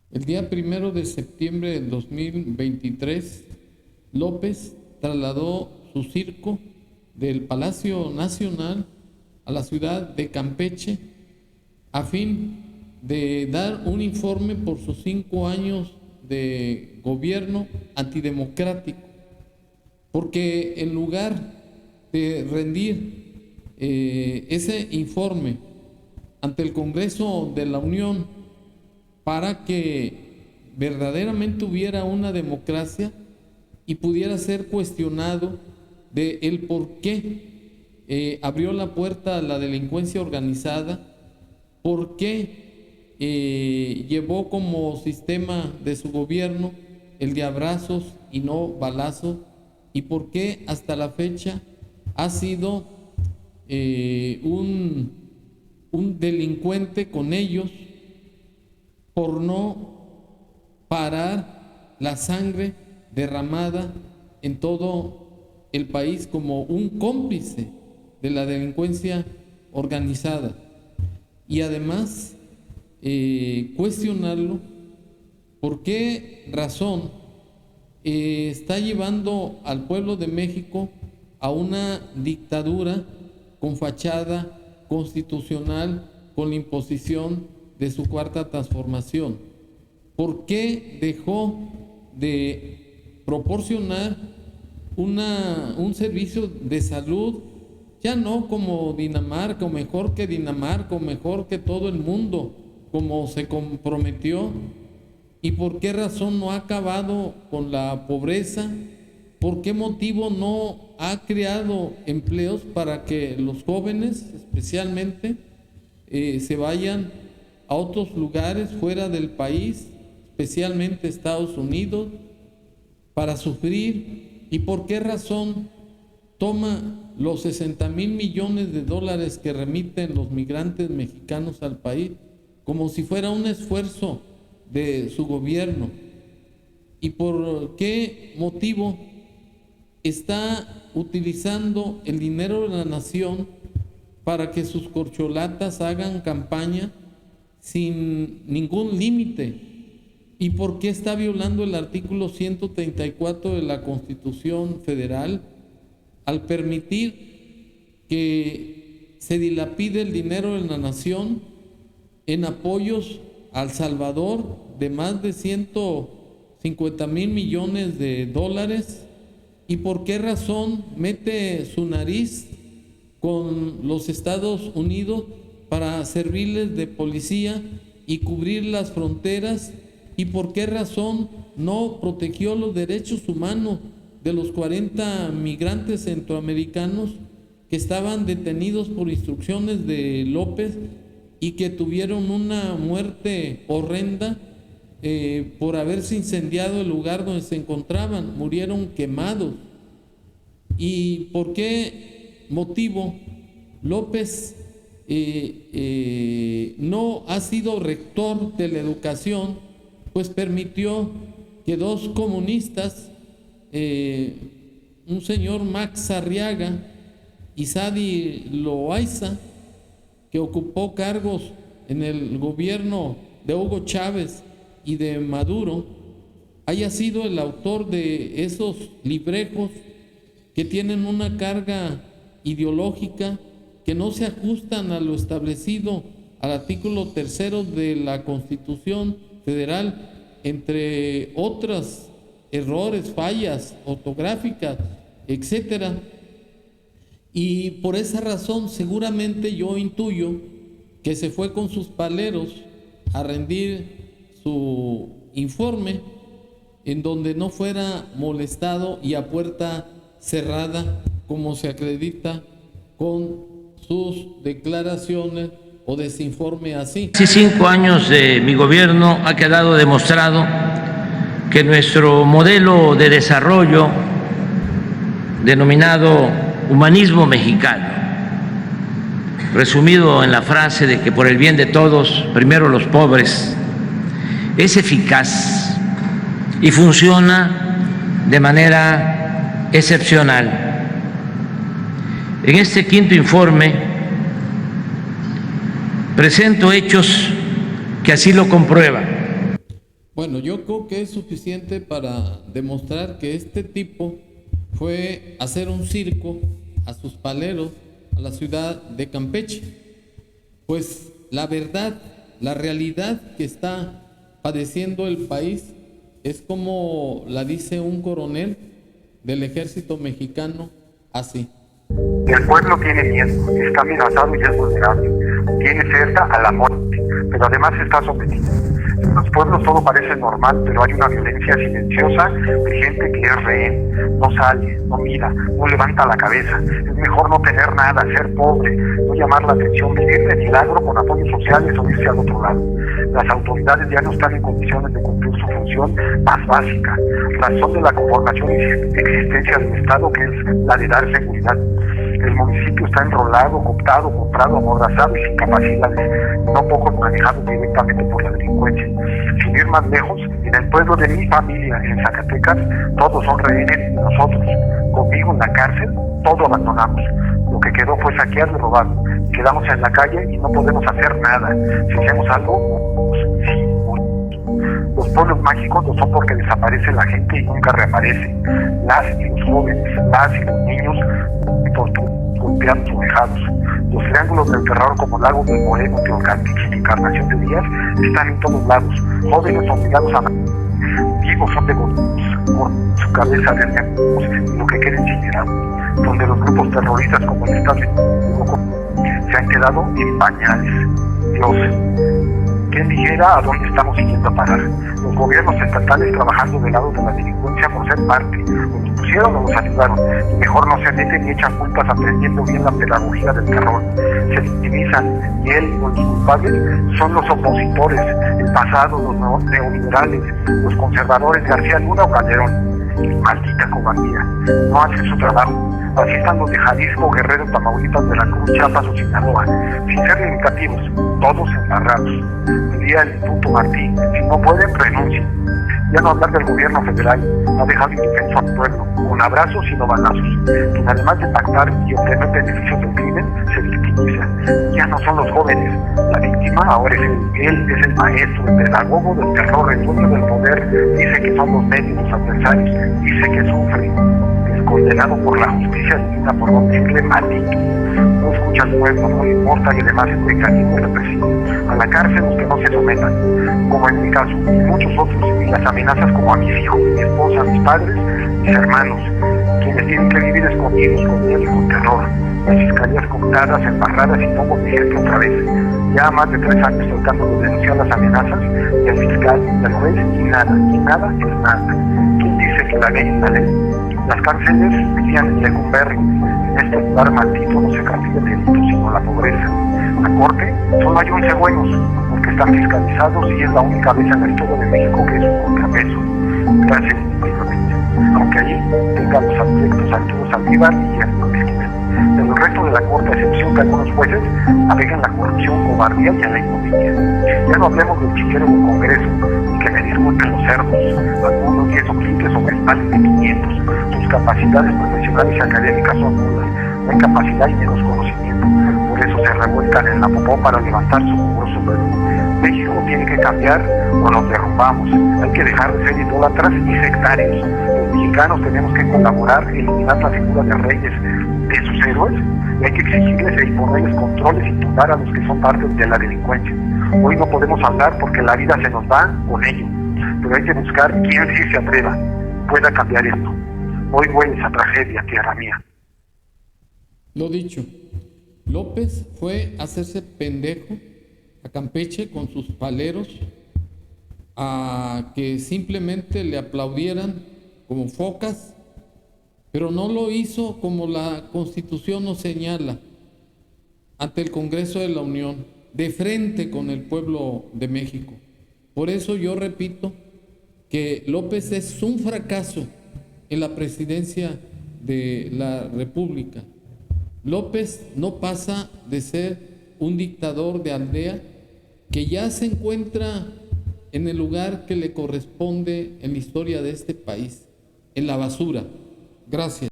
El día 1 de septiembre del 2023, López trasladó su circo del Palacio Nacional a la ciudad de Campeche a fin de dar un informe por sus 5 años de gobierno antidemocrático, porque en lugar de rendir ese informe ante el Congreso de la Unión para que verdaderamente hubiera una democracia y pudiera ser cuestionado de el por qué abrió la puerta a la delincuencia organizada, por qué llevó como sistema de su gobierno el de abrazos y no balazos, y por qué hasta la fecha ha sido un delincuente con ellos por no parar la sangre derramada en todo el país como un cómplice de la delincuencia organizada. Y además cuestionarlo por qué razón está llevando al pueblo de México a una dictadura con fachada constitucional, con la imposición de su cuarta transformación. ¿Por qué dejó de proporcionar un servicio de salud, ya no como Dinamarca, o mejor que Dinamarca, o mejor que todo el mundo, como se comprometió? ¿Y por qué razón no ha acabado con la pobreza? ¿Por qué motivo no ha creado empleos para que los jóvenes especialmente se vayan a otros lugares fuera del país, especialmente Estados Unidos, para sufrir? ¿Y por qué razón toma los 60,000 millones de dólares que remiten los migrantes mexicanos al país como si fuera un esfuerzo de su gobierno? ¿Y por qué motivo está utilizando el dinero de la nación para que sus corcholatas hagan campaña sin ningún límite? ¿Y por qué está violando el artículo 134 de la Constitución Federal al permitir que se dilapide el dinero de la nación en apoyos a El Salvador de más de 150,000 millones de dólares? ¿Y por qué razón mete su nariz con los Estados Unidos para servirles de policía y cubrir las fronteras? ¿Y por qué razón no protegió los derechos humanos de los 40 migrantes centroamericanos que estaban detenidos por instrucciones de López y que tuvieron una muerte horrenda por haberse incendiado el lugar donde se encontraban? Murieron quemados. ¿Y por qué motivo López no ha sido rector de la educación? Pues permitió que dos comunistas, un señor Max Arriaga y Sadi Loaiza, que ocupó cargos en el gobierno de Hugo Chávez y de Maduro, haya sido el autor de esos librejos que tienen una carga ideológica, que no se ajustan a lo establecido al artículo 3 de la Constitución Federal, entre otros errores, fallas ortográficas, etcétera. Y por esa razón seguramente yo intuyo que se fue con sus paleros a rendir su informe en donde no fuera molestado y a puerta cerrada, como se acredita con sus declaraciones o desinforme así. Hace 5 años de mi gobierno ha quedado demostrado que nuestro modelo de desarrollo, denominado humanismo mexicano, resumido en la frase de que por el bien de todos, primero los pobres, es eficaz y funciona de manera excepcional. En este quinto informe presento hechos que así lo comprueban. Bueno, yo creo que es suficiente para demostrar que este tipo fue a hacer un circo a sus paleros a la ciudad de Campeche. Pues la verdad, la realidad que está padeciendo el país es como la dice un coronel del ejército mexicano, así. El pueblo tiene miedo, está amenazado y es vulnerable, tiene cerca a la muerte, pero además está sometido. En los pueblos todo parece normal, pero hay una violencia silenciosa de gente que es rehén, no sale, no mira, no levanta la cabeza. Es mejor no tener nada, ser pobre, no llamar la atención, vivir de milagro con apoyos sociales o irse al otro lado. Las autoridades ya no están en condiciones de cumplir su función más básica, razón de la conformación y existencia del Estado, que es la de dar seguridad. El municipio está enrolado, cooptado, comprado, amordazado y sin capacidades, no pocos manejados directamente por la delincuencia. Sin ir más lejos, en el pueblo de mi familia, en Zacatecas, todos son rehenes y nosotros, conmigo en la cárcel, todo abandonamos. Lo que quedó fue saquear y robar. Quedamos en la calle y no podemos hacer nada. Si hacemos algo, sí, morimos. Los pueblos mágicos no son porque desaparece la gente y nunca reaparece. Las y los jóvenes, las y los niños, torturados, golpeados o dejados. Los triángulos del terror como Lago del Moreno, Teocaltiche y Encarnación de Díaz están en todos lados. Jóvenes obligados a vivos son degollados por su cabeza de neandertales y lo que queda incinerado. Donde los grupos terroristas como el Estado se han quedado en pañales. Dios, ¿quién dijera a dónde estamos siguiendo a parar? Los gobiernos estatales trabajando del lado de la delincuencia por ser parte, los pusieron o los ayudaron, y mejor no se meten ni echan culpas aprendiendo bien la pedagogía del terror. Se victimizan y él o los culpables son los opositores, el pasado, los neoliberales, los conservadores, García Luna o Calderón. Maldita cobardía, no hacen su trabajo. Así están los de Jalisco, Guerrero, Tamaulipas, Veracruz, Chiapas o Sinaloa, sin ser limitativos, todos embarrados. Diría el punto Martín, si no pueden, renuncien. Ya no hablar del gobierno federal, ha dejado indefenso al pueblo, con abrazos y no balazos, quien además de pactar y obtener beneficios del crimen, se victimiza. Ya no son los jóvenes, la víctima ahora es él es el maestro, el pedagogo del terror, el dueño del poder, dice que son los medios, los adversarios, dice que sufre, es condenado por la justicia divina por no decirle maldito. No escucha al pueblo, no le importa y además es mecanismo represivo. A la cárcel los que no se sometan, como en mi caso, y muchos otros, y las amenazas como a mis hijos, mi esposa, mis padres, mis hermanos, quienes tienen que vivir escondidos, con miedo y con terror. Las fiscalías cooptadas, embarradas y pongo mi ejemplo otra vez. Ya más de 3 años tratando de denunciar las amenazas del fiscal, del juez y nada es nada. ¿Quién dice que la ley es la ley? Las cárceles vivían en Lecumberri. En este lugar maldito no se castiga el delito, sino la pobreza. La corte solo hay 11 buenos, porque están fiscalizados y es la única vez en la historia de México que es un contrapeso. Gracias, simplemente. Aunque ahí tenga los aspectos Arturo Saldívar y Arturo Esquivel. Pero el resto de la corte, a excepción de algunos jueces, alegan la corrupción, cobardía y a la ignominia. Ya no hablemos del chiquero del Congreso, y que me disculpen los cerdos, algunos 10 o 15 sobre el mal de 500. Sus capacidades profesionales y académicas son nulas, no hay capacidad y menos conocimiento. Por eso se revuelcan en la popó para levantar su mugroso vuelo. México tiene que cambiar o nos derrumbamos. Hay que dejar de ser idólatras y sectarios. Los mexicanos tenemos que colaborar, eliminar la figura de reyes, de sus héroes, y hay que exigirles e imponerles controles y tumbar a los que son parte de la delincuencia. Hoy no podemos hablar porque la vida se nos va con ello, pero hay que buscar quién sí se atreva, pueda cambiar esto. Hoy huele esa tragedia, tierra mía. Lo dicho, López fue a hacerse pendejo a Campeche con sus paleros, a que simplemente le aplaudieran como focas, pero no lo hizo como la Constitución nos señala, ante el Congreso de la Unión, de frente con el pueblo de México. Por eso yo repito que López es un fracaso en la presidencia de la República. López no pasa de ser un dictador de aldea que ya se encuentra en el lugar que le corresponde en la historia de este país, en la basura. Gracias.